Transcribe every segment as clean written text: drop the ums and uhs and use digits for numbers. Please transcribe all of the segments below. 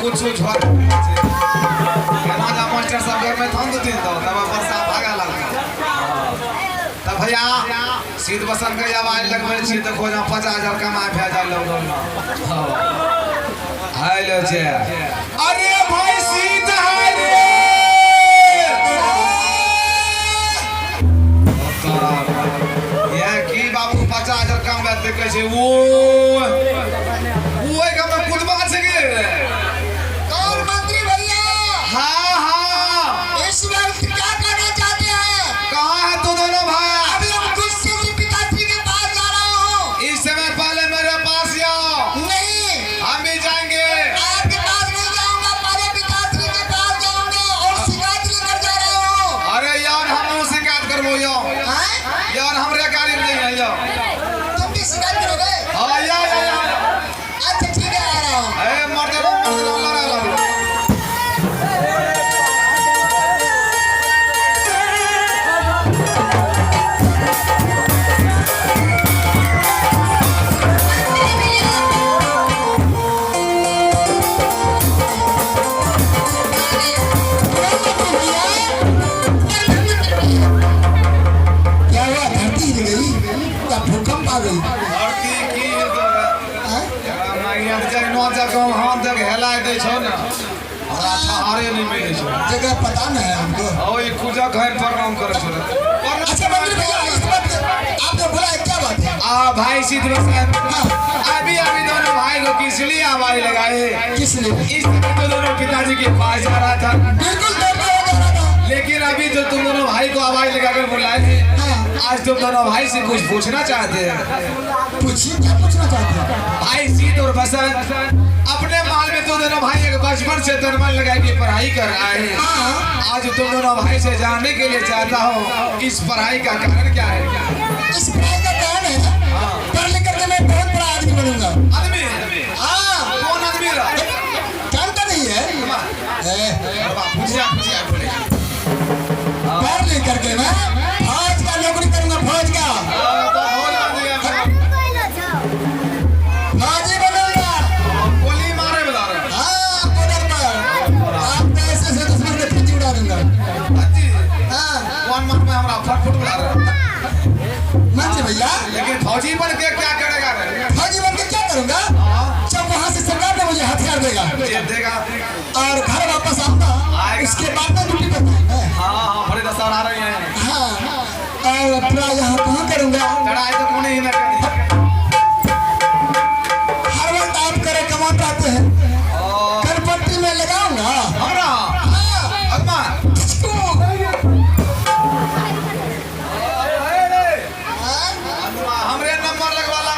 कुछ झोर केना जा मास्टर सब घर में थन दिन तो तब वर्षा भागा लगता तब भैया सीध बसन के आवाज लगबै छी त खोजा 50,000 कमा भेजा लोग हेलो जे अरे भाई सीध है रे ये की बाबू 50,000 कम बात देखे छै वो का मैं कुदबा से के कौन मंत्री भैया? हाँ हाँ इस वक्त क्या करना चाहते हैं? कहाँ है तू दोनों भाई? अभी हम गुस्से से पिताजी के पास जा रहा हूँ। इस समय पहले मेरे पास आओ। नहीं, हम भी जाएंगे। आपके पास नहीं जाऊंगा, पहले पिताजी के पास जाऊंगा और शिकायत लेकर जा रहा हूँ। अरे यार हम शिकायत करबो यार हमरे गाड़ी में नहीं है यार तुम भी शिकायत करोगे? हाँ यार अच्छा ठीक है, आ रहा हूँ। मर्द क्या हुआ? धरती हिल गई या भूकंप आ गई? धरती की हाथ तक हेला दे छो ना हमरा ठहारे नहीं मिले छो जगह पता नहीं है हमको। ओ ये कुजा घर पर काम करे छो अच्छा मंत्री भैया, इस बात आपने बोला है, क्या बात है? भाई सीध बसन अभी दोनों भाई को किस लिए आवाज लगाए? किस लिए? इस तो दोनों पिताजी के पास जा रहा था बिल्कुल दौड़ता हुआ जा रहा था। लेकिन अभी जो तुम दोनों भाई को आवाज लगाकर बुलाए थे आज तुम दोनों भाई से कुछ पूछना चाहते हैं। पूछिए, क्या पूछना चाहते हैं? भाई सीध और बसन अपने माल में तुम दोनों भाई एक बचपन से तनमन लगा के पढ़ाई कर रहे हैं। आज तुम दोनों भाई से जानने के लिए चाहता हूँ इस पढ़ाई का कारण क्या है? इस पढ़ाई का कारण है पढ़ लिख करके मैं बहुत बड़ा आदमी बनूंगा। आदमी? हाँ। कौन आदमी रहा? जानता नहीं है? पढ़ लिख करके मैं फौज का नौकरी करूंगा, फौज का फौजी बनूंगा। गोली मारे बता रहे हाँ, बॉर्डर पर आपका ऐसे दुश्मन के फिर उड़ा दूंगा। हाँ, कौन मन में हमरा फटफट बुला रहे मंत्री भैया, लेकिन फौजी बन के क्या करेगा रे? फौजी बन के क्या करूंगा जब वहाँ से सरकार ने मुझे हथियार देगा देगा और घर वापस आऊंगा, उसके बाद में ड्यूटी करता है। हाँ बड़े दस्तार आ रहे हैं। हाँ, और अपना यहाँ कहाँ करूंगा? लड़ाई तो कौन ही ना करे हर वक्त आप करे कमाते आते हैं, करपट्टी में लगाऊंगा हमरा अगमान हमरे नंबर लगवा ला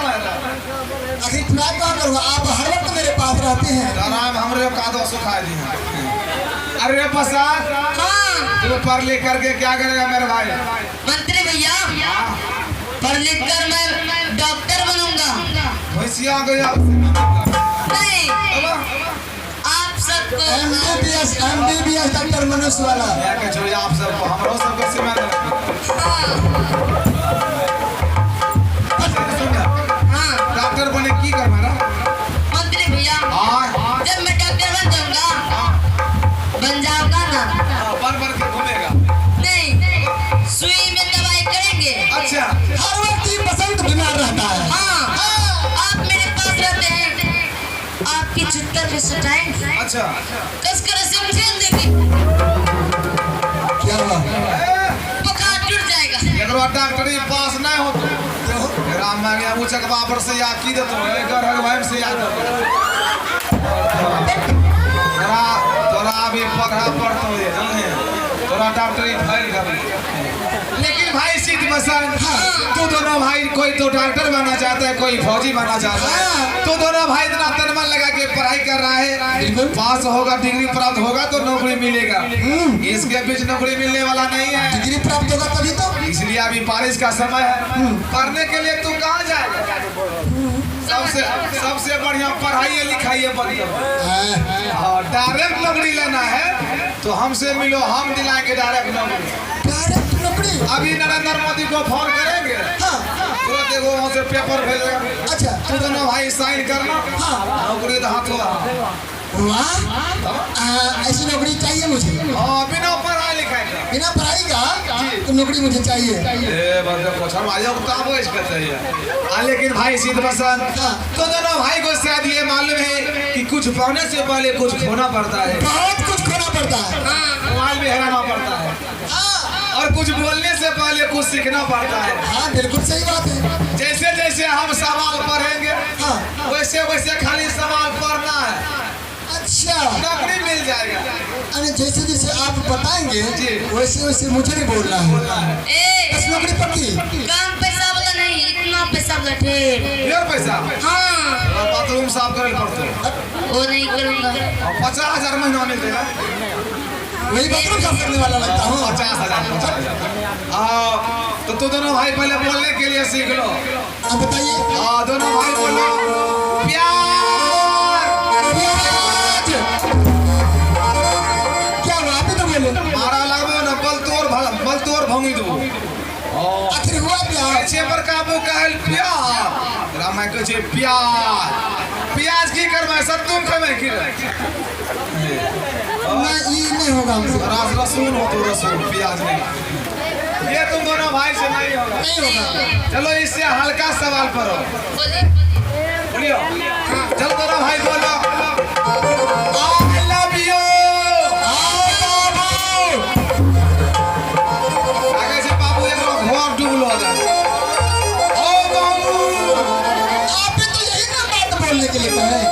आखिर चुनाव कहाँ करूंगा? आप हर वक्त मेरे पास रहते हैं। आराम हमरे कादो सुखा दी। अरे प्रसाद तू पढ़ लिख करके क्या करेगा मेरे भाई? मंत्री भैया, पढ़ लिख कर मैं डॉक्टर बनूंगा। भैंसिया गया नहीं, आप सबको MBBS डॉक्टर मनुष्य वाला। क्या कह छोड़ी आप सब हमरो सब के सीमा दे। हाँ डॉक्टर बने की करना ना? मंत्री भैया, जब मैं डॉक्टर बन जाऊंगा ना, बर के घूमेगा। नहीं, सुई में दवाई करेंगे। अच्छा हर वक्त ही बसंत बीमार रहता है। हाँ, आप मेरे पास रहते हैं, आपकी चुत्तर पे सटाएंगे, अच्छा कसकर समझें देंगे, क्या हुआ? बुखार टूट जाएगा। एकरो डॉक्टरी पास नहीं हो तो राम में गया मुचक बाबर से याद की दे तो घर हगवाइम से याद तोरा भी पढ़ा पढ़तो है जाने तोरा डॉक्टरी फाइल कर। लेकिन भाई सीध बसन तू दोनों भाई कोई तो डॉक्टर बनना चाहता है, कोई फौजी बनना चाहता है। तू दोनों भाई इतना तनमन लगा के पढ़ाई कर रहा है, पास होगा डिग्री प्राप्त होगा तो नौकरी मिलेगा। इसके बीच नौकरी मिलने वाला नहीं है। डिग्री प्राप्त होगा तभी तो। इसलिए अभी बारिश का समय है, पढ़ने के लिए तू कहाँ जाएगा? सबसे बढ़िया पढ़ाई लिखाई बढ़िया। डायरेक्ट नौकरी लेना है तो हमसे मिलो, हम दिलाएंगे डायरेक्ट नौकरी। अभी नरेंद्र मोदी को फोन करेंगे, तुरंत देखो वहाँ से पेपर भेजेगा। अच्छा, तू दोनों भाई साइन करना, नौकरी तो हाथों वाह, ऐसी नौकरी चाहिए मुझे। बिना पढ़ाई लिखाई का बिना पढ़ाई का तो नौकरी मुझे चाहिए। लेकिन भाई सिद्ध पसंद तो दोनों भाई को शायद ये मालूम है कि कुछ पाने से पहले कुछ खोना पड़ता है, बहुत कुछ खोना पड़ता है। मोबाइल भी हराना पड़ता है, और कुछ बोलने से पहले कुछ सीखना पड़ता है। हाँ, बिल्कुल सही बात है। जैसे जैसे हम सवाल पढ़ेंगे हाँ। वैसे वैसे खाली सवाल पढ़ना है, अच्छा, नौकरी मिल जाएगा। अरे जैसे जैसे आप बताएंगे जी। वैसे वैसे मुझे भी बोलना है। बस नौकरी पक्की। कम पैसा वाला नहीं, इतना पैसा वाला ढेर। और पैसा हाँ, बाथरूम साफ करे पड़ते, वो नहीं करूँगा। 50,000 महीना मिलते हैं। वही बाथरूम साफ करने वाला लगता हूँ। 50,000। तो दोनों भाई पहले बोलने के लिए सीख लो। आप बताइए। दोनों भाई बोलो प्यार। प्याज। क्या हुआ, आप ही तो बोले। मारा लगबो न बल तोर भंगी दो। आखिर हुआ प्याज। छे पर काबू कहल प्यार रामा कह छे प्याज की करबै सब तुम खबै की ना, ये नहीं होगा हमसे। रसून हो तो रसून, प्याज नहीं। ये तुम दोनों भाई से नहीं होगा। नहीं होगा। चलो इससे हल्का सवाल करो, बोलिए। बोलियो। चल दोनों भाई बोलो I love you। आगे से बाबू एक घर डूबलो जा। ओ बाबू, आपने तो यही ना बात बोलने के लिए कहा है।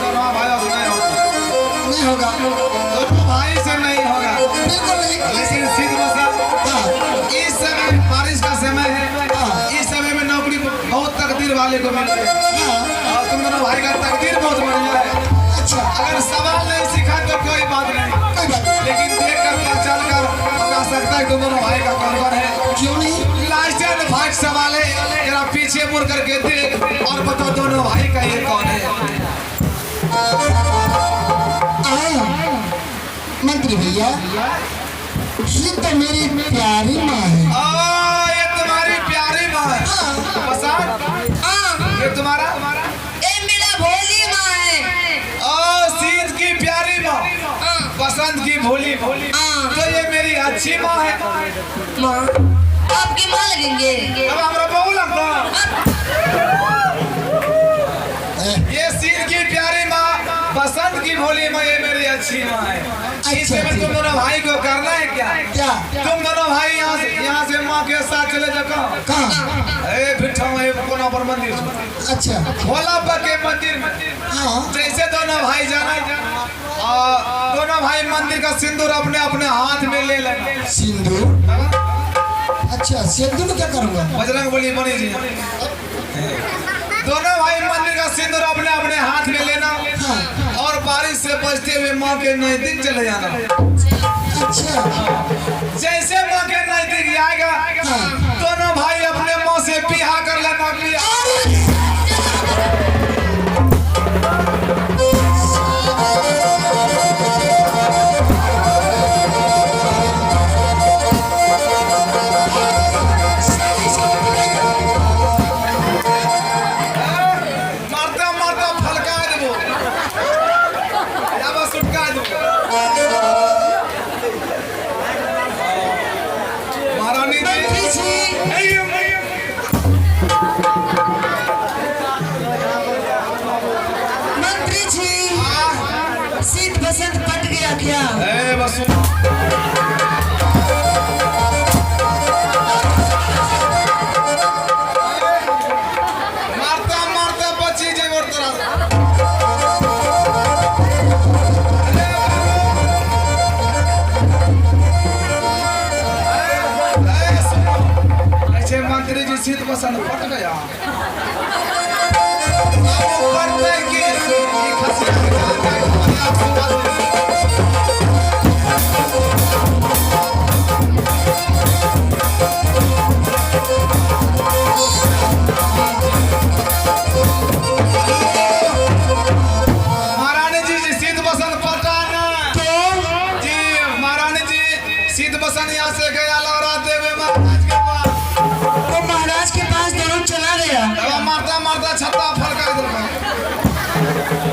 दोनों भाइयों से नहीं होगा। नहीं होगा। दोनों भाई से नहीं होगा। बिल्कुल नहीं। लेकिन सिद्ध मसल हाँ। इस समय बारिश का समय है, इस समय में नौकरी बहुत तकदीर वाले को मिलती है, हाँ। और तुम दोनों भाई का तकदीर बहुत बढ़िया है। अच्छा, अगर सवाल नहीं सीखा तो कोई बात नहीं, कोई बात नहीं। लेकिन देख कर पहचान कर बता सकता है तुम दोनों भाई का कौन है। क्यों नहीं? लास्ट लास्ट भाई सवाल है, जरा पीछे मुड़ करके देख और बताओ दोनों भाई का ये कौन है। मंत्री भैया, ये तो मेरी प्यारी माँ है। ये तुम्हारी प्यारी माँ है। पसंद हाँ, ये तुम्हारा ये मेरा भोली माँ है। सीध की प्यारी माँ, हाँ, पसंद की भोली माँ। हाँ। तो ये मेरी अच्छी माँ है। माँ, आपकी माँ लगेंगे। अब हमारा बहू लगता। ये सीध की प्यारी माँ, पसंद की भोली माँ, ये मेरी अच्छी माँ है। इसमें में तुम दोनों भाई को करना है क्या? क्या? तुम दोनों भाई यहाँ से माँ के साथ चले जाओ। कहाँ? भिट्ठा में कोना पर मंदिर है। अच्छा। भोला बाबा के मंदिर में। हाँ। जैसे दोनों भाई जाना, दोनों भाई मंदिर का सिंदूर अपने अपने हाथ में ले लेना। सिंदूर? अच्छा, सिंदूर क्या करूँगा? बजरंग बली बनी जी। दोनों भाई मंदिर का सिंदूर अपने अपने हाथ में लेना, और बारिश से बचते हुए माँ के नजदीक चले जाना। अच्छा। जैसे माँ के नजदीक आएगा, दोनों भाई अपने माँ से बिहा कर लेना। मारता मारता फलका देबो या बस सुटका देबो। महारानी जी, मंत्री जी, सीट बसंत पट गया क्या? बस मारता मारता बची जे और तरह ऐसे मंत्री जी सीट पसंद फट गया। अब पड़ता है कि खसिया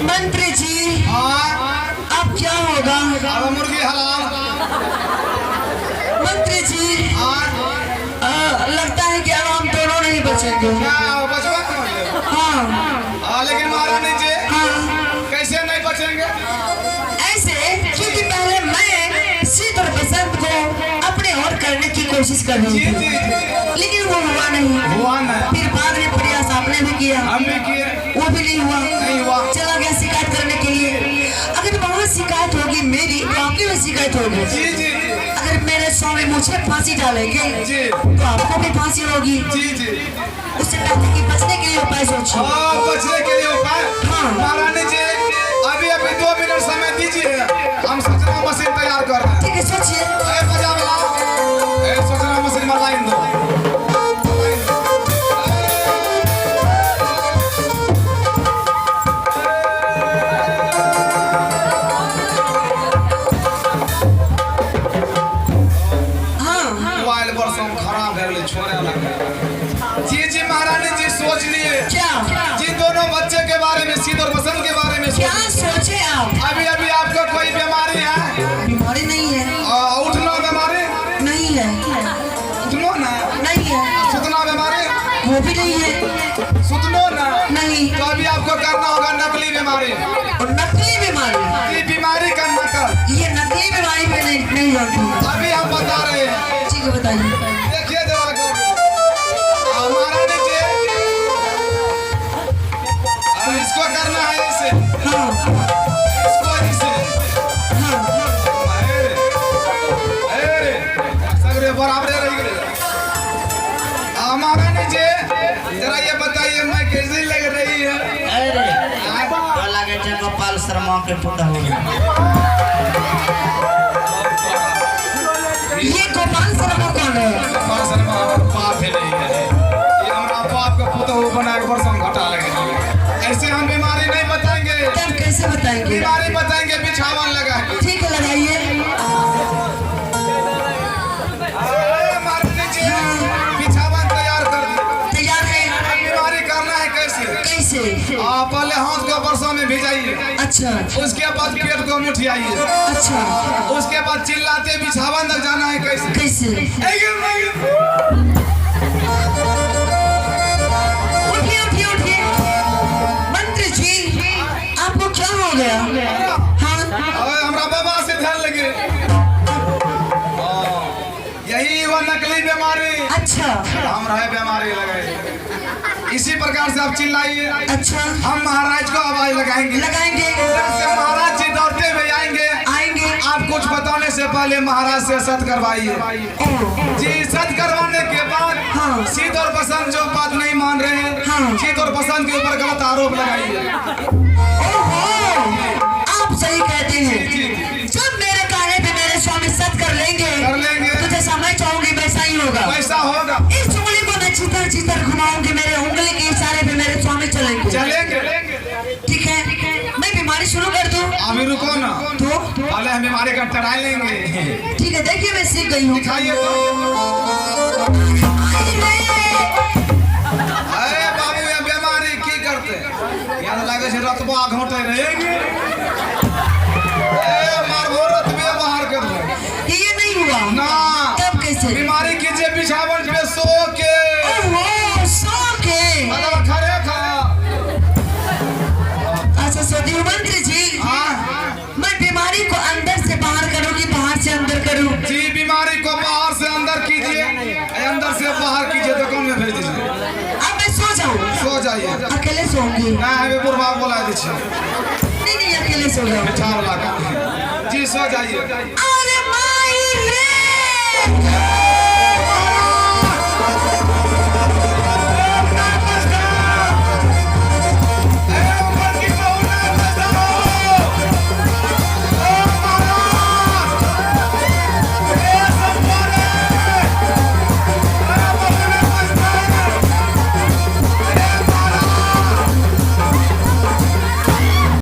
मंत्री जी हाँ अब क्या होगा? अब मुर्गी हलाल। मंत्री जी लगता है कि अब हम दोनों नहीं बचेंगे। क्या बचवा करोगे? हाँ लेकिन महारानी जी हाँ कैसे नहीं बचेंगे? ऐसे क्योंकि पहले मैं शीत और बसंत को अपने और करने की कोशिश कर रही जी थी, जी जी लेकिन वो हुआ नहीं। हुआ ना, फिर बाद में प्रयास आपने भी किया, हम भी किए, वो भी नहीं हुआ। नहीं हुआ। चला गया शिकायत करने के लिए। अगर वहाँ शिकायत होगी मेरी तो आपकी भी शिकायत होगी। जी जी जी अगर मेरे स्वामी मुझे फांसी डालेंगे जी तो आपको भी फांसी होगी। जी जी। उससे पहले कि बचने के लिए उपाय सोचिए। बचने के लिए उपाय? हाँ। महारानी जी अभी 2 मिनट समय दीजिए, हम सोचना मशीन तैयार कर रहे हैं। ठीक है सोचिए। बजा वाला सोचना मशीन में लाइन दो। मोबाइल बरसों खराब है, छोड़े लगे। जी जी महारानी जी सोच लिए क्या? जी दोनों बच्चे के बारे में, शीत और बसंत के बारे में क्या सोचे आप? अभी अभी आपको कोई बीमारी है? बीमारी नहीं है। उठना बीमारी नहीं है। उठनो ना, नहीं है। सुतना बीमारी वो भी नहीं है। सुतनो ना, नहीं। तो अभी आपको करना होगा नकली बीमारी। और नकली बीमारी? ये बीमारी का नकल, ये नकली बीमारी पे नहीं होती। अभी हम बता रहे हैं। ठीक है बताइए। देखिए जरा महारानी जी इसको करना है, इसे हाँ इसको इसे हाँ अरे सगरे बराबर रह गए। महारानी जी जरा ये बताइए मैं कैसी लग रही है? अरे तो लगे थे गोपाल शर्मा के पुता हो गया। ये गोपाल शर्मा कौन है? गोपाल शर्मा हमारा बाप है, नहीं है ये हमारा बाप का पुता वो बना के बरसों घटा लगे। ऐसे हम बीमारी नहीं बताएंगे। तब कैसे बताएंगे? बीमारी बताएंगे बिछावन लगा के। ठीक है लगाइए। महारानी जी बिछावन तैयार कर दी। तैयार है। बीमारी करना है कैसे? कैसे? पहले हाथ को बरसों में भिजाइए, अच्छा उसके बाद पेट को मुठियाइए, अच्छा उसके बाद चिल्लाते बिछावन तक जाना है कैसे? कैसे? उठिए उठिए उठिए। मंत्री जी आपको क्या हो गया? हाँ हमरा बाबा से ध्यान लगे। यही वो नकली बीमारी, अच्छा हम रहे बीमारी लगे। इसी प्रकार से आप चिल्लाइए, अच्छा हम महाराज को आवाज लगाएंगे। लगाएंगे। उधर से महाराज जी दौड़ते हुए आएंगे। आएंगे। आप कुछ बताने से पहले महाराज से सत करवाइए। जी सत करवाने के बाद हाँ। शीत और बसंत जो बात नहीं मान रहे हैं, हाँ। शीत और बसंत के ऊपर गलत आरोप लगाइए। ओहो आप सही कहते हैं। जब मेरे कहने पे मेरे स्वामी सत कर लेंगे तो जैसा मैं चाहूंगी वैसा ही होगा। वैसा होगा। इस उंगली को मैं चितर चितर घुमाऊंगी, मेरे उंगली के इशारे पे मेरे स्वामी चलेंगे। चलेंगे। ठीक है मैं बीमारी शुरू कर दूं? अभी रुको ना, तो पहले हम बीमारी का ट्रायल लेंगे। ठीक है देखिए मैं सीख गई हूँ। दिखाइए तो। अरे बाबू ये बीमारी की करते यहाँ लगे से रतबा घोटे रहेगी। मारबो रतबे बाहर कर दो। ये नहीं हुआ ना तब कैसे? बीमारी कीजिए बिछावन पे सो के, ओहो सो के। मतलब खड़े खा। अच्छा सोती हूँ मंत्री जी। हाँ मैं बीमारी को अंदर से बाहर करूँ कि बाहर से अंदर करूँ? जी बीमारी को बाहर से अंदर कीजिए, अंदर से बाहर कीजिए, दुकान में भेज दीजिए। अब मैं सो जाऊँ? सो जाइए। अकेले सोऊंगी? ना हमें बुढ़वा बोला दीजिए। नहीं नहीं अकेले सो जाऊँ। बिछा वाला का जी सो जाइए। अरे